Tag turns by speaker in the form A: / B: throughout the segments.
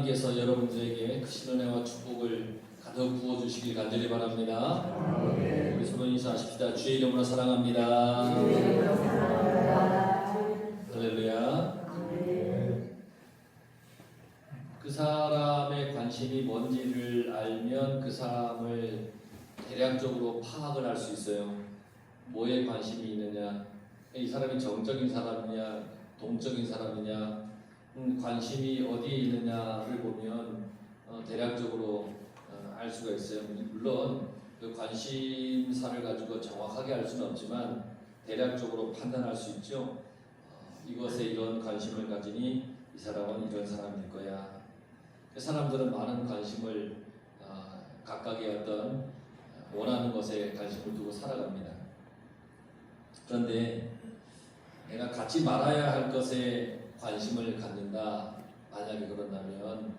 A: 하나님께서 여러분들에게 크신 은혜와 축복을 가득 부어주시길 간절히 바랍니다. 우리 서로 인사하십시다. 주의 이름으로 사랑합니다. 할렐루야. 그 사람의 관심이 뭔지를 알면 그 사람을 대략적으로 파악을 할 수 있어요. 뭐에 관심이 있느냐, 이 사람이 정적인 사람이냐 동적인 사람이냐, 관심이 어디에 있느냐를 보면 대략적으로 알 수가 있어요. 물론 그 관심사를 가지고 정확하게 알 수는 없지만 대략적으로 판단할 수 있죠. 이것에 이런 관심을 가지니 이 사람은 이런 사람일 거야. 그 사람들은 많은 관심을 각각의 어떤 원하는 것에 관심을 두고 살아갑니다. 그런데 내가 갖지 말아야 할 것에 관심을 갖는다. 만약에 그런다면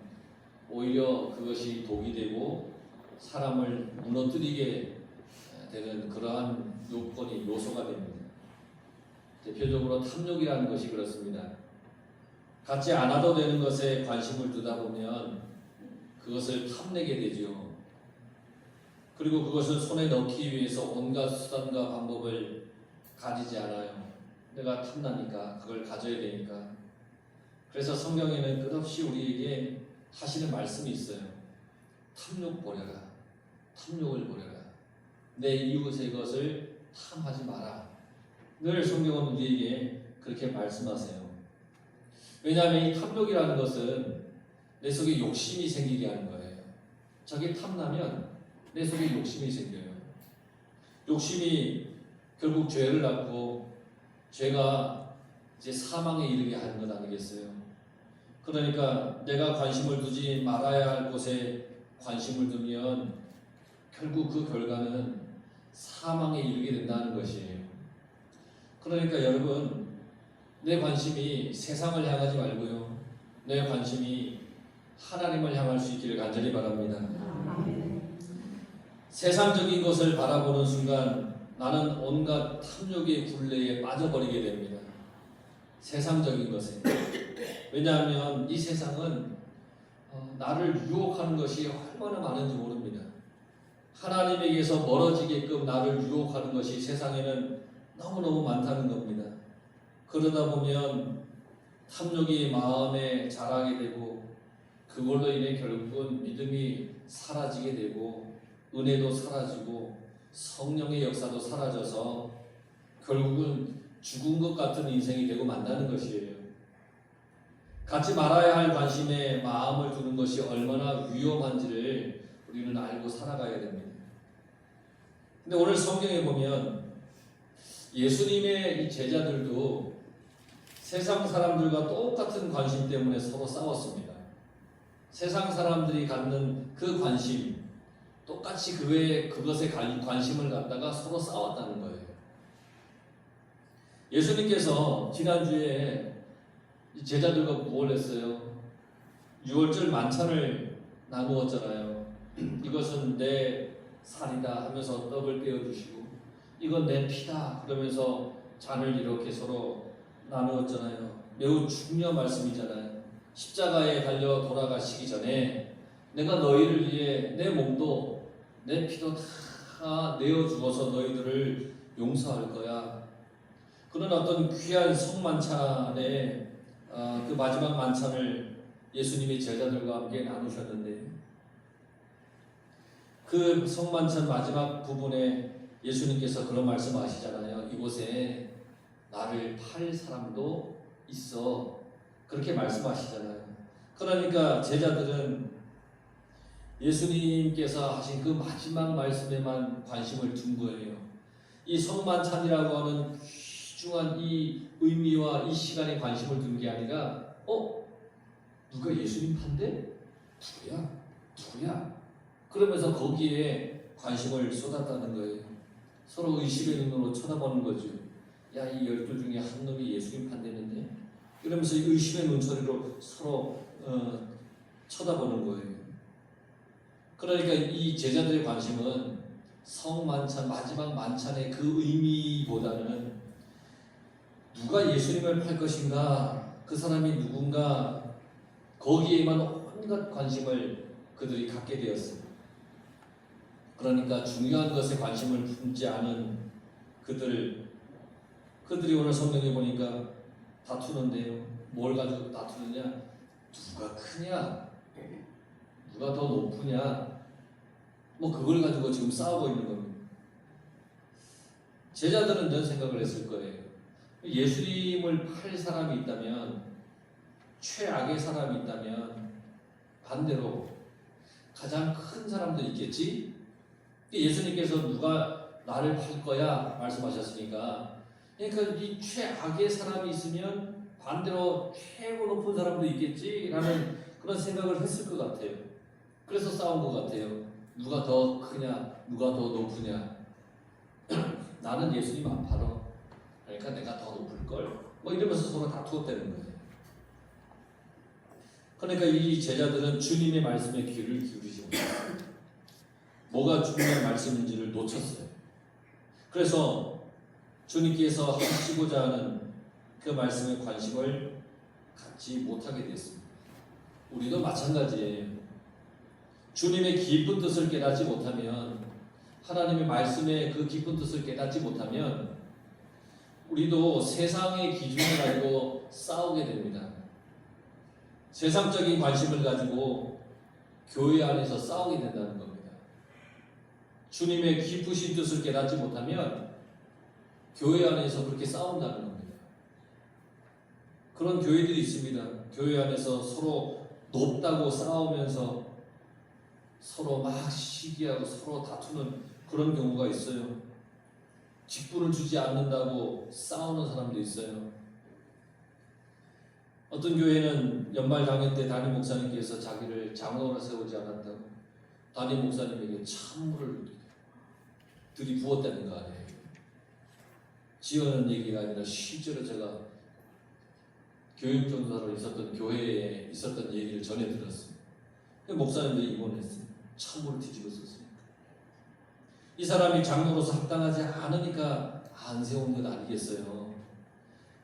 A: 오히려 그것이 독이 되고 사람을 무너뜨리게 되는 그러한 요건이 요소가 됩니다. 대표적으로 탐욕이라는 것이 그렇습니다. 갖지 않아도 되는 것에 관심을 두다 보면 그것을 탐내게 되죠. 그리고 그것을 손에 넣기 위해서 온갖 수단과 방법을 가지지 않아요. 내가 탐나니까, 그걸 가져야 되니까. 그래서 성경에는 끝없이 우리에게 하시는 말씀이 있어요. 탐욕 버려라. 탐욕을 버려라. 내 이웃의 것을 탐하지 마라. 늘 성경은 우리에게 그렇게 말씀하세요. 왜냐하면 이 탐욕이라는 것은 내 속에 욕심이 생기게 하는 거예요. 저게 탐나면 내 속에 욕심이 생겨요. 욕심이 결국 죄를 낳고 죄가 이제 사망에 이르게 하는 것 아니겠어요? 그러니까 내가 관심을 두지 말아야 할 곳에 관심을 두면 결국 그 결과는 사망에 이르게 된다는 것이에요. 그러니까 여러분, 내 관심이 세상을 향하지 말고요, 내 관심이 하나님을 향할 수 있기를 간절히 바랍니다. 세상적인 것을 바라보는 순간 나는 온갖 탐욕의 굴레에 빠져버리게 됩니다. 세상적인 것에. 왜냐하면 이 세상은 나를 유혹하는 것이 얼마나 많은지 모릅니다. 하나님에게서 멀어지게끔 나를 유혹하는 것이 세상에는 너무너무 많다는 겁니다. 그러다 보면 탐욕이 마음에 자라게 되고 그걸로 인해 결국은 믿음이 사라지게 되고 은혜도 사라지고 성령의 역사도 사라져서 결국은 죽은 것 같은 인생이 되고 만다는 것이에요. 갖지 말아야 할 관심에 마음을 두는 것이 얼마나 위험한지를 우리는 알고 살아가야 됩니다. 근데 오늘 성경에 보면 예수님의 이 제자들도 세상 사람들과 똑같은 관심 때문에 서로 싸웠습니다. 세상 사람들이 갖는 그 관심, 똑같이 그것에 관심을 갖다가 서로 싸웠다는 거예요. 예수님께서 지난주에 제자들과 뭘 했어요? 유월절 만찬을 나누었잖아요. 이것은 내 살이다 하면서 떡을 떼어주시고, 이건 내 피다 그러면서 잔을 이렇게 서로 나누었잖아요. 매우 중요한 말씀이잖아요. 십자가에 달려 돌아가시기 전에 내가 너희를 위해 내 몸도 내 피도 다 내어 주어서 너희들을 용서할 거야. 그런 어떤 귀한 성만찬에 그 마지막 만찬을 예수님이 제자들과 함께 나누셨는데, 그 성만찬 마지막 부분에 예수님께서 그런 말씀하시잖아요. 이곳에 나를 팔 사람도 있어. 그렇게 말씀하시잖아요. 그러니까 제자들은 예수님께서 하신 그 마지막 말씀에만 관심을 둔 거예요. 이 성만찬이라고 하는 귀중한 이 의미와 이 시간에 관심을 둔 게 아니라 누가 예수님 판대? 누구야? 그러면서 거기에 관심을 쏟았다는 거예요. 서로 의심의 눈으로 쳐다보는 거죠. 야, 이 12 중에 한 놈이 예수님 판대는데? 이러면서 의심의 눈초리로 서로 쳐다보는 거예요. 그러니까 이 제자들의 관심은 성만찬, 마지막 만찬의 그 의미보다는 누가 예수님을 팔 것인가, 그 사람이 누군가, 거기에만 온갖 관심을 그들이 갖게 되었습니다. 그러니까 중요한 것에 관심을 품지 않은 그들이 오늘 성경에 보니까 다투는데요. 뭘 가지고 다투느냐? 누가 크냐? 누가 더 높으냐? 뭐 그걸 가지고 지금 싸우고 있는 겁니다. 제자들은 이런 생각을 했을 거예요. 예수님을 팔 사람이 있다면, 최악의 사람이 있다면 반대로 가장 큰 사람도 있겠지? 예수님께서 누가 나를 팔 거야 말씀하셨으니까, 그러니까 이 최악의 사람이 있으면 반대로 최고 높은 사람도 있겠지라는 그런 생각을 했을 것 같아요. 그래서 싸운 것 같아요. 누가 더 크냐, 누가 더 높으냐. 나는 예수님 안 팔어. 그러니까 내가 더 높을 걸. 뭐 이러면서 서로 다투었다는 거예요. 그러니까 이 제자들은 주님의 말씀에 귀를 기울이지 못했어요. 뭐가 중요한 말씀인지를 놓쳤어요. 그래서 주님께서 하시고자 하는 그 말씀에 관심을 갖지 못하게 됐습니다. 우리도 마찬가지예요. 주님의 깊은 뜻을 깨닫지 못하면, 하나님의 말씀의 그 깊은 뜻을 깨닫지 못하면 우리도 세상의 기준을 가지고 싸우게 됩니다. 세상적인 관심을 가지고 교회 안에서 싸우게 된다는 겁니다. 주님의 깊으신 뜻을 깨닫지 못하면 교회 안에서 그렇게 싸운다는 겁니다. 그런 교회들이 있습니다. 교회 안에서 서로 높다고 싸우면서 서로 막 시기하고 서로 다투는 그런 경우가 있어요. 직분을 주지 않는다고 싸우는 사람도 있어요. 어떤 교회는 연말 강연 때 담임 목사님께서 자기를 장로로 세우지 않았다고 담임 목사님에게 찬물을 들이부었다는 거 아니에요. 지어낸 얘기가 아니라 실제로 제가 교육전사로 있었던 교회에 있었던 얘기를 전해 들었습니다. 목사님도 입원했어요. 찬물을 뒤집어 썼습니다. 이 사람이 장로로서 합당하지 않으니까 안 세운 건 아니겠어요.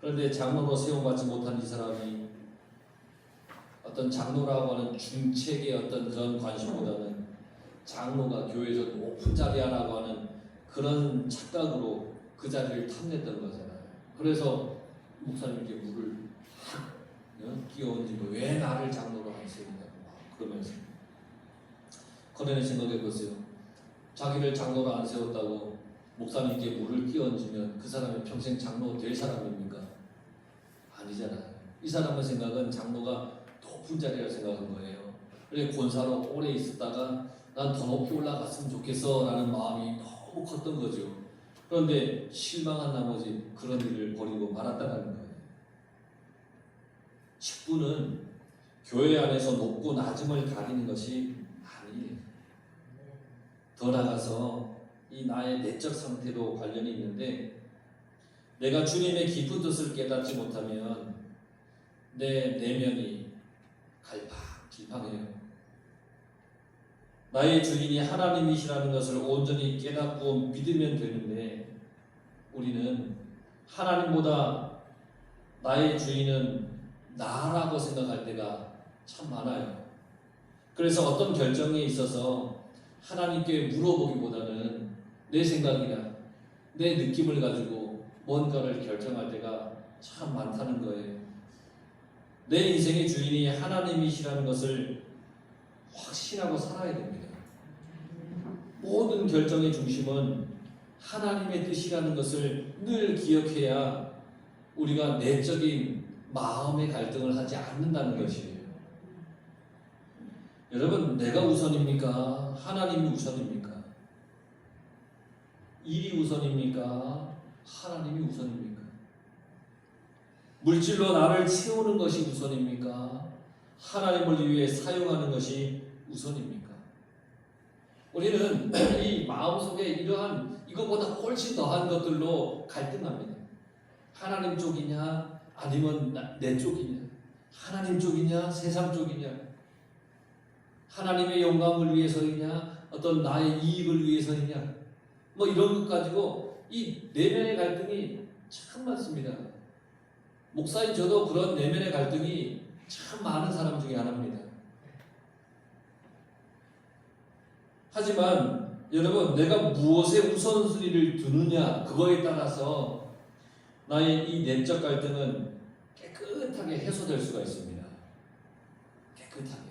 A: 그런데 장로로 세움받지 못한 이 사람이 어떤 장로라고 하는 중책의 어떤 그런 관심보다는 장로가 교회에서 높은 자리야라고 하는 그런 착각으로 그 자리를 탐냈던 거잖아요. 그래서 목사님께 물을 끼얹고 왜 나를 장로로 안 세우냐고 그러면서 그러면 생각해 보세요. 자기를 장로로 안 세웠다고 목사님께 물을 끼얹으면 그 사람이 평생 장로 될 사람입니까? 아니잖아요. 이 사람의 생각은 장로가 높은 자리라고 생각한 거예요. 그래 권사로 오래 있었다가 난 더 높이 올라갔으면 좋겠어 라는 마음이 너무 컸던 거죠. 그런데 실망한 나머지 그런 일을 벌이고 말았다는 거예요. 직분은 교회 안에서 높고 낮음을 가리는 것이 아니에요. 더 나아가서 이 나의 내적 상태도 관련이 있는데, 내가 주님의 깊은 뜻을 깨닫지 못하면 내 내면이 갈팡질팡해요. 나의 주인이 하나님이시라는 것을 온전히 깨닫고 믿으면 되는데, 우리는 하나님보다 나의 주인은 나라고 생각할 때가 참 많아요. 그래서 어떤 결정에 있어서 하나님께 물어보기보다는 내 생각이나 내 느낌을 가지고 뭔가를 결정할 때가 참 많다는 거예요. 내 인생의 주인이 하나님이시라는 것을 확신하고 살아야 됩니다. 모든 결정의 중심은 하나님의 뜻이라는 것을 늘 기억해야 우리가 내적인 마음의 갈등을 하지 않는다는 것이에요. 여러분, 내가 우선입니까? 하나님이 우선입니까? 일이 우선입니까? 하나님이 우선입니까? 물질로 나를 채우는 것이 우선입니까? 하나님을 위해 사용하는 것이 우선입니까? 우리는 이 마음속에 이러한 이것보다 훨씬 더한 것들로 갈등합니다. 하나님 쪽이냐 아니면 내 쪽이냐, 하나님 쪽이냐 세상 쪽이냐, 하나님의 영광을 위해서이냐 어떤 나의 이익을 위해서이냐, 뭐 이런 것 가지고 이 내면의 갈등이 참 많습니다. 목사인 저도 그런 내면의 갈등이 참 많은 사람 중에 하나입니다. 하지만 여러분, 내가 무엇에 우선순위를 두느냐 그거에 따라서 나의 이 내적 갈등은 깨끗하게 해소될 수가 있습니다. 깨끗하게.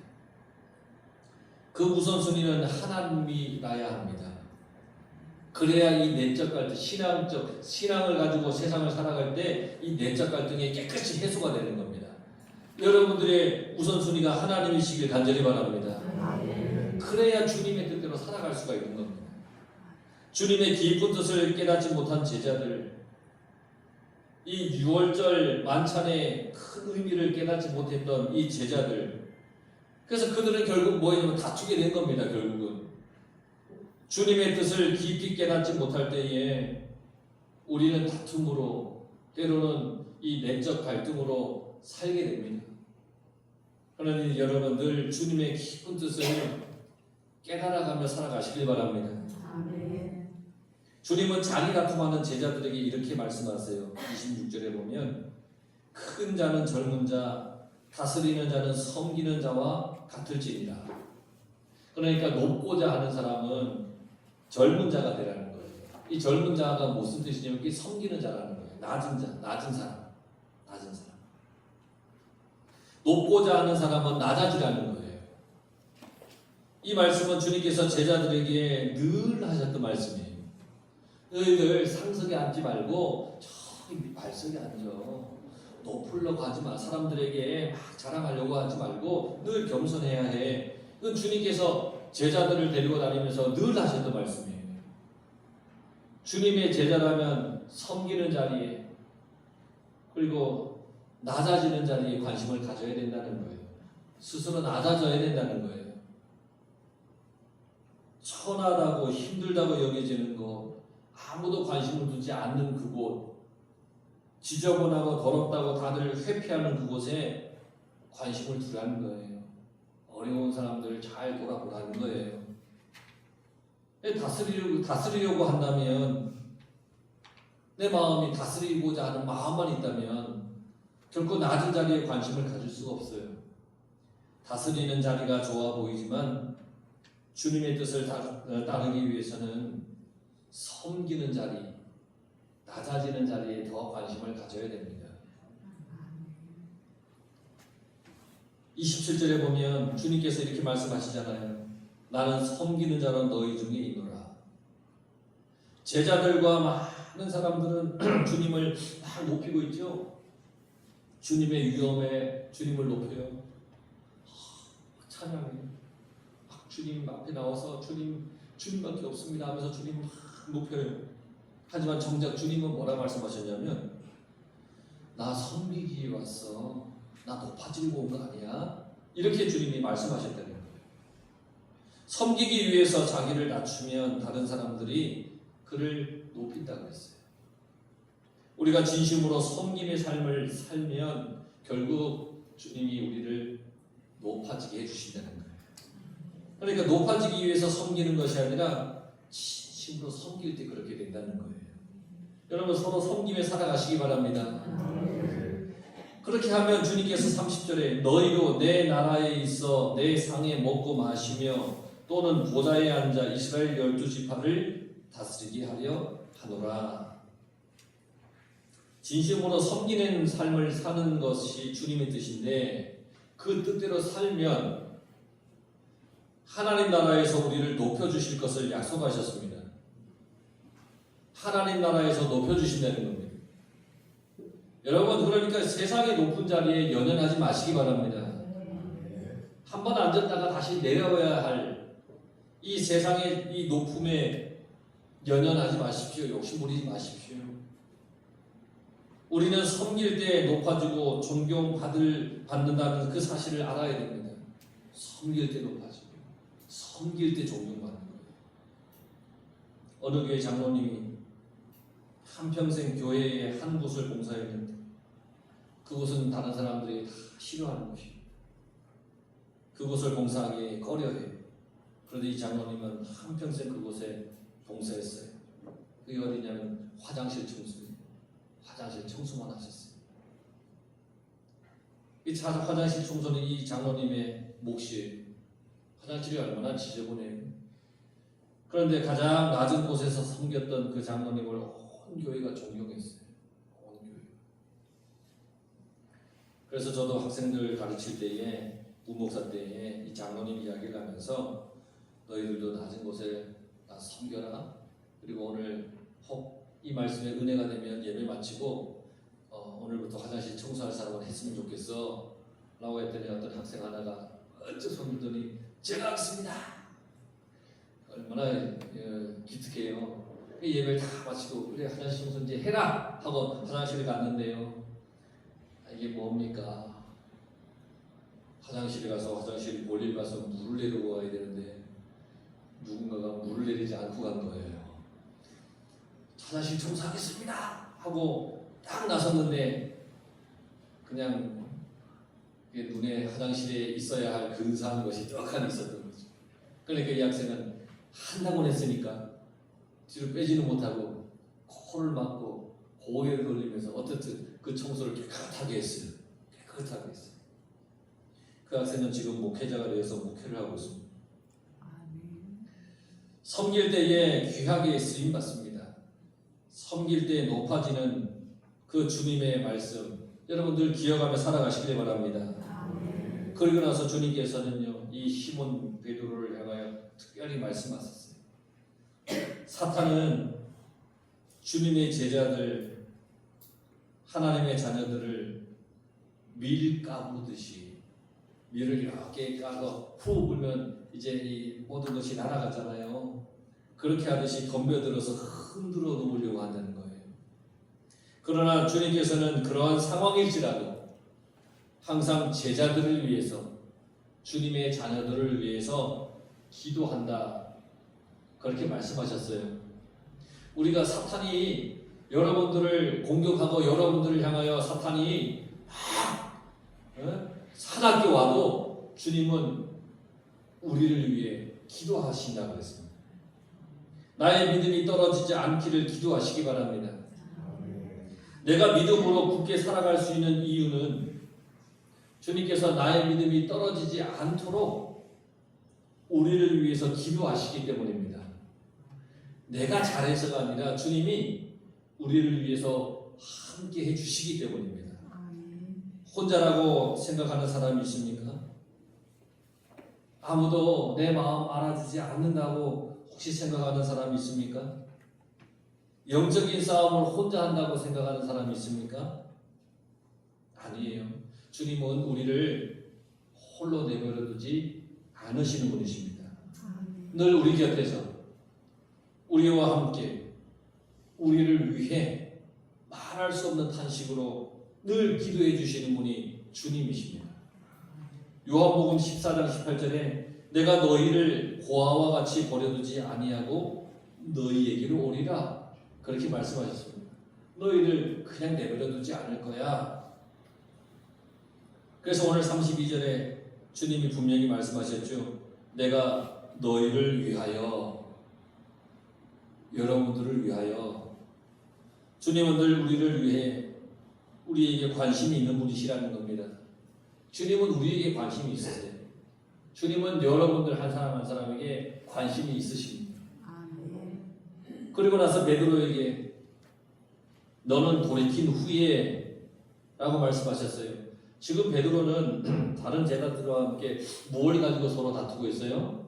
A: 그 우선순위는 하나님이라야 합니다. 그래야 이 내적 갈등, 신앙을 가지고 세상을 살아갈 때 이 내적 갈등이 깨끗이 해소가 되는 겁니다. 여러분들의 우선순위가 하나님이시길 간절히 바랍니다. 그래야 주님의 뜻대로 살아갈 수가 있는 겁니다. 주님의 깊은 뜻을 깨닫지 못한 제자들, 이 6월절 만찬의 큰 의미를 깨닫지 못했던 이 제자들, 그래서 그들은 결국 뭐냐면 다투게 된 겁니다. 결국은 주님의 뜻을 깊이 깨닫지 못할 때에 우리는 다툼으로, 때로는 이 내적 갈등으로 살게 됩니다. 그러니 여러분 늘 주님의 깊은 뜻을 깨달아가며 살아가시길 바랍니다.
B: 아멘.
A: 주님은 자기 다툼하는 제자들에게 이렇게 말씀하세요. 26절에 보면 큰 자는 젊은 자, 다스리는 자는 섬기는 자와 같을지니라. 그러니까 높고자 하는 사람은 젊은 자가 되라는 거예요. 이 젊은 자가 무슨 뜻이냐면 이게 섬기는 자라는 거예요. 낮은 자, 낮은 사람. 높고자 하는 사람은 낮아지라는 거예요. 이 말씀은 주님께서 제자들에게 늘 하셨던 말씀이에요. 너희들 상석에 앉지 말고 저기 발석에 앉아. 높으려고 하지 마. 사람들에게 막 자랑하려고 하지 말고 늘 겸손해야 해. 그건 주님께서 제자들을 데리고 다니면서 늘 하셨던 말씀이에요. 주님의 제자라면 섬기는 자리에, 그리고 낮아지는 자리에 관심을 가져야 된다는 거예요. 스스로 낮아져야 된다는 거예요. 천하다고 힘들다고 여겨지는 것, 아무도 관심을 두지 않는 그곳, 지저분하고 더럽다고 다들 회피하는 그곳에 관심을 두라는 거예요. 어려운 사람들을 잘 돌아보라는 거예요. 다스리려고 한다면, 내 마음이 다스리고자 하는 마음만 있다면 결코 낮은 자리에 관심을 가질 수가 없어요. 다스리는 자리가 좋아 보이지만 주님의 뜻을 따르기 위해서는 섬기는 자리, 낮아지는 자리에 더 관심을 가져야 됩니다. 27절에 보면 주님께서 이렇게 말씀하시잖아요. 나는 섬기는 자로 너희 중에 있노라. 제자들과 많은 사람들은 주님을 막 높이고 있죠. 주님의 위엄에 주님을 높여요. 찬양해. 막 주님 앞에 나와서 주님밖에 없습니다 하면서 주님 막 높여요. 하지만 정작 주님은 뭐라 말씀하셨냐면 나 섬기기 위해 왔어. 나 높아지려고 온 거 아니야. 이렇게 주님이 말씀하셨다는 거예요. 섬기기 위해서 자기를 낮추면 다른 사람들이 그를 높인다고 그랬어요. 우리가 진심으로 섬김의 삶을 살면 결국 주님이 우리를 높아지게 해주신다는 거예요. 그러니까 높아지기 위해서 섬기는 것이 아니라 진심으로 섬길 때 그렇게 된다는 거예요. 여러분 서로 섬김에 살아가시기 바랍니다. 그렇게 하면 주님께서 30절에 너희도 내 나라에 있어 내 상에 먹고 마시며 또는 보좌에 앉아 이스라엘 12지파를 다스리게 하려 하노라. 진심으로 섬기는 삶을 사는 것이 주님의 뜻인데 그 뜻대로 살면 하나님 나라에서 우리를 높여주실 것을 약속하셨습니다. 하나님 나라에서 높여주신다는 겁니다. 여러분 그러니까 세상의 높은 자리에 연연하지 마시기 바랍니다. 한번 앉았다가 다시 내려와야 할 이 세상의 이 높음에 연연하지 마십시오. 욕심 부리지 마십시오. 우리는 섬길 때 높아지고 존경받는다는 그 사실을 알아야 됩니다. 섬길 때 높아지고 섬길 때 존경받는 거예요. 어느 교회 장로님이 한평생 교회의 한 곳을 봉사했는데 그곳은 다른 사람들이 다 싫어하는 곳이에요. 그곳을 봉사하기 꺼려해요. 그런데 이 장로님은 한평생 그곳에 봉사했어요. 그게 어디냐면 화장실 청소예요. 화장실 청소만 하셨어요. 이 화장실 청소는 이 장로님의 몫이에요. 화장실이 얼마나 지저분해요. 그런데 가장 낮은 곳에서 섬겼던 그 장로님을 온 교회가 존경했어요. 온 교회. 그래서 저도 학생들 가르칠 때에 부목사 때에 이 장로님 이야기를 하면서 너희들도 낮은 곳에 섬겨라. 그리고 오늘 혹 이 말씀에 은혜가 되면 예배 마치고 오늘부터 화장실 청소할 사람은 했으면 좋겠어 라고 했더니 어떤 학생 하나가 어째 손 들더니 제가 하겠습니다. 얼마나 기특해요. 예배를 다 마치고 그래 화장실 청소 이제 해라 하고 화장실에 갔는데요. 이게 뭡니까? 화장실에 가서 화장실 볼일 가서 물을 내리고 와야 되는데 누군가가 물을 내리지 않고 간 거예요. 화장실 청소하겠습니다 하고 딱 나섰는데 그냥 눈에 화장실에 있어야 할 근사한 것이 떡하니 있었던 거죠. 그러니까 이 학생은 한다고 했으니까 뒤로 빼지는 못하고 코를 막고 고개를 돌리면서 어쨌든 그 청소를 깨끗하게 했어요. 깨끗하게 했어요. 그 학생은 지금 목회자가 되어서 목회를 하고 있습니다. 섬길 때에 귀하게 쓰임 받습니다. 섬길 때 높아지는 그 주님의 말씀 여러분들 기억하며 살아가시길 바랍니다. 그리고 나서 주님께서는요 이 시몬 베드로를 향하여 특별히 말씀하셨어요. 사탄은 주님의 제자들 하나님의 자녀들을 밀 까부듯이 밀을 이렇게 까서 후 불면 이제 이 모든 것이 날아가잖아요. 그렇게 하듯이 덤벼들어서 흔들어 놓으려고 한다는 거예요. 그러나 주님께서는 그러한 상황일지라도 항상 제자들을 위해서 주님의 자녀들을 위해서 기도한다. 그렇게 말씀하셨어요. 우리가 사탄이 여러분들을 공격하고 여러분들을 향하여 사탄이 사납게 와도 주님은 우리를 위해 기도하신다고 그랬습니다. 나의 믿음이 떨어지지 않기를 기도하시기 바랍니다. 내가 믿음으로 굳게 살아갈 수 있는 이유는 주님께서 나의 믿음이 떨어지지 않도록 우리를 위해서 기도하시기 때문입니다. 내가 잘해서가 아니라 주님이 우리를 위해서 함께 해주시기 때문입니다. 혼자라고 생각하는 사람이 있습니까? 아무도 내 마음 알아주지 않는다고 혹시 생각하는 사람이 있습니까? 영적인 싸움을 혼자 한다고 생각하는 사람이 있습니까? 아니에요. 주님은 우리를 홀로 내버려 두지 않으시는 분이십니다. 늘 우리 곁에서 우리와 함께 우리를 위해 말할 수 없는 탄식으로 늘 기도해 주시는 분이 주님이십니다. 요한복음 14장 18절에 내가 너희를 고아와 같이 버려두지 아니하고 너희에게로 오리라 그렇게 말씀하셨습니다. 너희를 그냥 내버려두지 않을 거야. 그래서 오늘 32절에 주님이 분명히 말씀하셨죠. 내가 너희를 위하여 여러분들을 위하여 주님은 늘 우리를 위해 우리에게 관심이 있는 분이시라는 겁니다. 주님은 우리에게 관심이 있으세요. 주님은 여러분들 한 사람 한 사람에게 관심이 있으십니다. 그리고 나서 베드로에게 너는 돌이킨 후에 라고 말씀하셨어요. 지금 베드로는 다른 제자들과 함께 뭘 가지고 서로 다투고 있어요?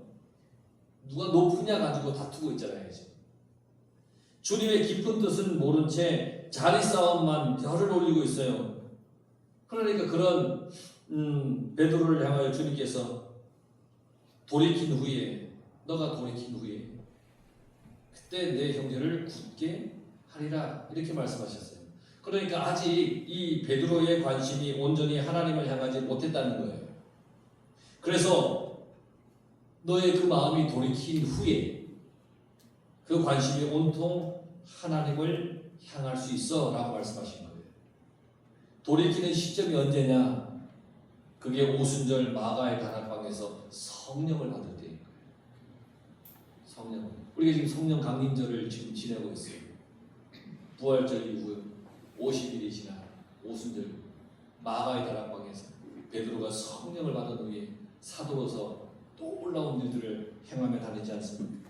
A: 누가 높으냐 가지고 다투고 있잖아요. 지금. 주님의 깊은 뜻은 모른 채 자리 싸움만 열을 올리고 있어요. 그러니까 그런 베드로를 향하여 주님께서 돌이킨 후에 너가 돌이킨 후에 그때 내 형제를 굳게 하리라 이렇게 말씀하셨어요. 그러니까 아직 이 베드로의 관심이 온전히 하나님을 향하지 못했다는 거예요. 그래서 너의 그 마음이 돌이킨 후에 그 관심이 온통 하나님을 향할 수 있어 라고 말씀하신 거예요. 돌이키는 시점이 언제냐? 그게 오순절 마가의 다락방에서 성령을 받을 때인 거예요. 성령. 우리가 지금 성령 강림절을 지금 지내고 있어요. 부활절 이후 50일이 지나 오순절 마가의 다락방에서 베드로가 성령을 받은 후에 사도로서 또 올라온 일들을 행하며 다니지 않습니까?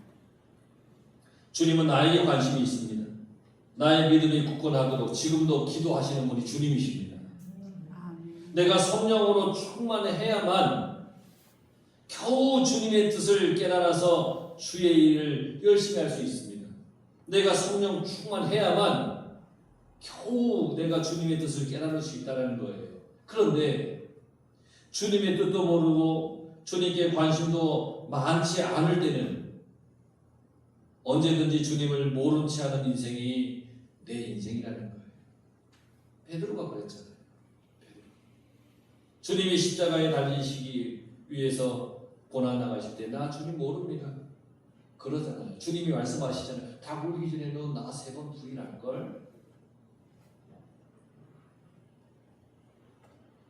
A: 주님은 나에게 관심이 있습니다. 나의 믿음이 굳건하도록 지금도 기도하시는 분이 주님이십니다. 내가 성령으로 충만해야만 겨우 주님의 뜻을 깨달아서 주의 일을 열심히 할 수 있습니다. 내가 성령 충만해야만 겨우 내가 주님의 뜻을 깨달을 수 있다는 거예요. 그런데 주님의 뜻도 모르고 주님께 관심도 많지 않을 때는 언제든지 주님을 모른 채 하는 인생이 내 인생이라는 거예요. 베드로가 그랬잖아요. 주님이 십자가에 달리시기 위해서 고난 나가실 때 나 주님 모릅니다. 그러잖아요. 주님이 말씀하시잖아요. 다 굴기 전에 너 나 3번 부인할걸?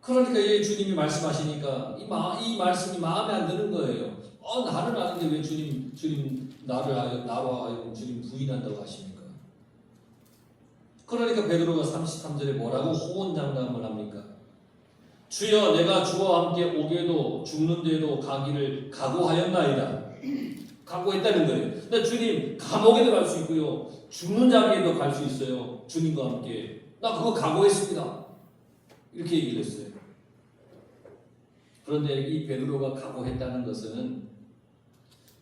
A: 그러니까 이 주님이 말씀하시니까 이 말씀이 마음에 안 드는 거예요. 나는 아는데 왜 주님 나로 하여금 주님 부인한다고 하십니까? 그러니까 베드로가 33절에 뭐라고 호언장담을 합니까? 주여 내가 주와 함께 오게도 죽는데도 가기를 각오하였나이다. 각오했다는 거예요. 근데 주님 감옥에도 갈 수 있고요. 죽는 자리에도 갈 수 있어요. 주님과 함께. 나 그거 각오했습니다. 이렇게 얘기를 했어요. 그런데 이 베드로가 각오했다는 것은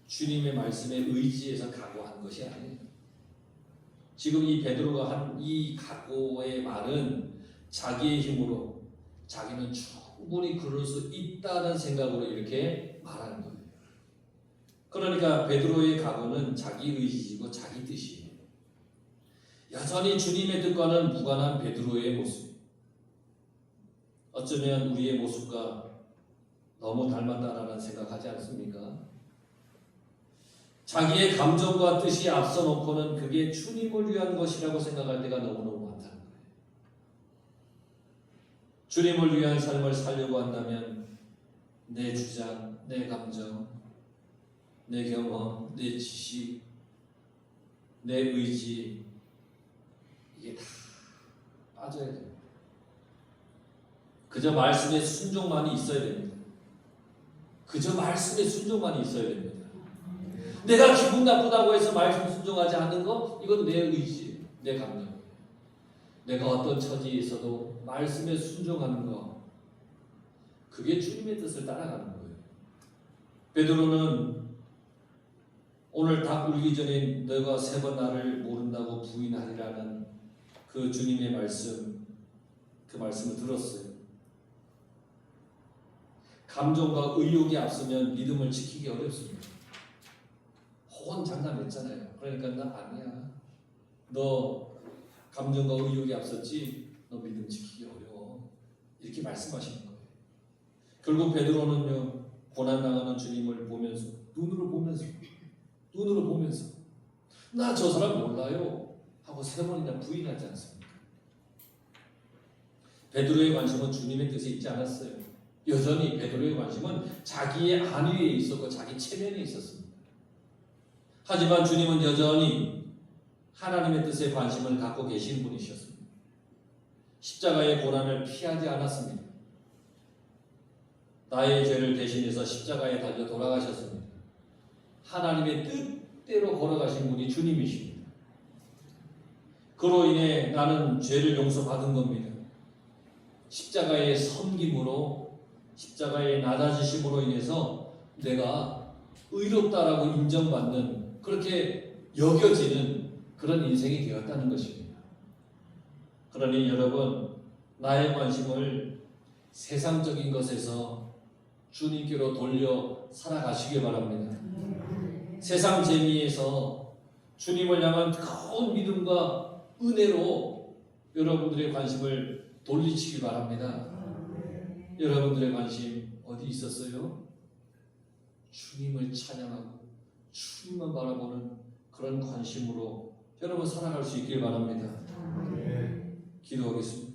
A: 주님의 말씀에 의지해서 각오한 것이 아니에요. 지금 이 베드로가 한 이 각오의 말은 자기의 힘으로 자기는 충분히 그럴 수 있다는 생각으로 이렇게 말하는 거예요. 그러니까 베드로의 각오는 자기 의지이고 자기 뜻이에요. 여전히 주님의 뜻과는 무관한 베드로의 모습. 어쩌면 우리의 모습과 너무 닮았다라는 생각하지 않습니까? 자기의 감정과 뜻이 앞서 놓고는 그게 주님을 위한 것이라고 생각할 때가 너무너무 많다는 거예요. 주님을 위한 삶을 살려고 한다면 내 주장, 내 감정, 내 경험, 내 지식, 내 의지 이게 다 빠져야 돼요. 그저 말씀에 순종만이 있어야 됩니다. 그저 말씀에 순종만이 있어야 됩니다. 내가 기분 나쁘다고 해서 말씀 순종하지 않는 거 이건 내 의지, 내 감정. 내가 어떤 처지에 있어도 말씀에 순종하는 거 그게 주님의 뜻을 따라가는 거예요. 베드로는 오늘 닭 울기 전에 너가 3번 나를 모른다고 부인하리라는 그 주님의 말씀, 그 말씀을 들었어요. 감정과 의욕이 앞서면 믿음을 지키기 어렵습니다. 호언장담했잖아요. 그러니까 나 아니야. 너 감정과 의욕이 앞섰지 너 믿음 지키기 어려워. 이렇게 말씀하시는 거예요. 결국 베드로는요. 고난당하는 주님을 보면서 눈으로 보면서 나 저 사람 몰라요 하고 3번이나 부인하지 않습니까? 베드로의 관심은 주님의 뜻에 있지 않았어요. 여전히 베드로의 관심은 자기의 안위에 있었고 자기 체면에 있었습니다. 하지만 주님은 여전히 하나님의 뜻에 관심을 갖고 계신 분이셨습니다. 십자가의 고난을 피하지 않았습니다. 나의 죄를 대신해서 십자가에 달려 돌아가셨습니다. 하나님의 뜻대로 걸어가신 분이 주님이십니다. 그로 인해 나는 죄를 용서받은 겁니다. 십자가의 섬김으로 십자가의 낮아지심으로 인해서 내가 의롭다라고 인정받는 그렇게 여겨지는 그런 인생이 되었다는 것입니다. 그러니 여러분 나의 관심을 세상적인 것에서 주님께로 돌려 살아가시길 바랍니다. 세상 재미에서 주님을 향한 뜨거운 믿음과 은혜로 여러분들의 관심을 돌리시기 바랍니다. 여러분들의 관심 어디 있었어요? 주님을 찬양하고 주님만 바라보는 그런 관심으로 여러분 살아갈 수 있길 바랍니다. 기도하겠습니다.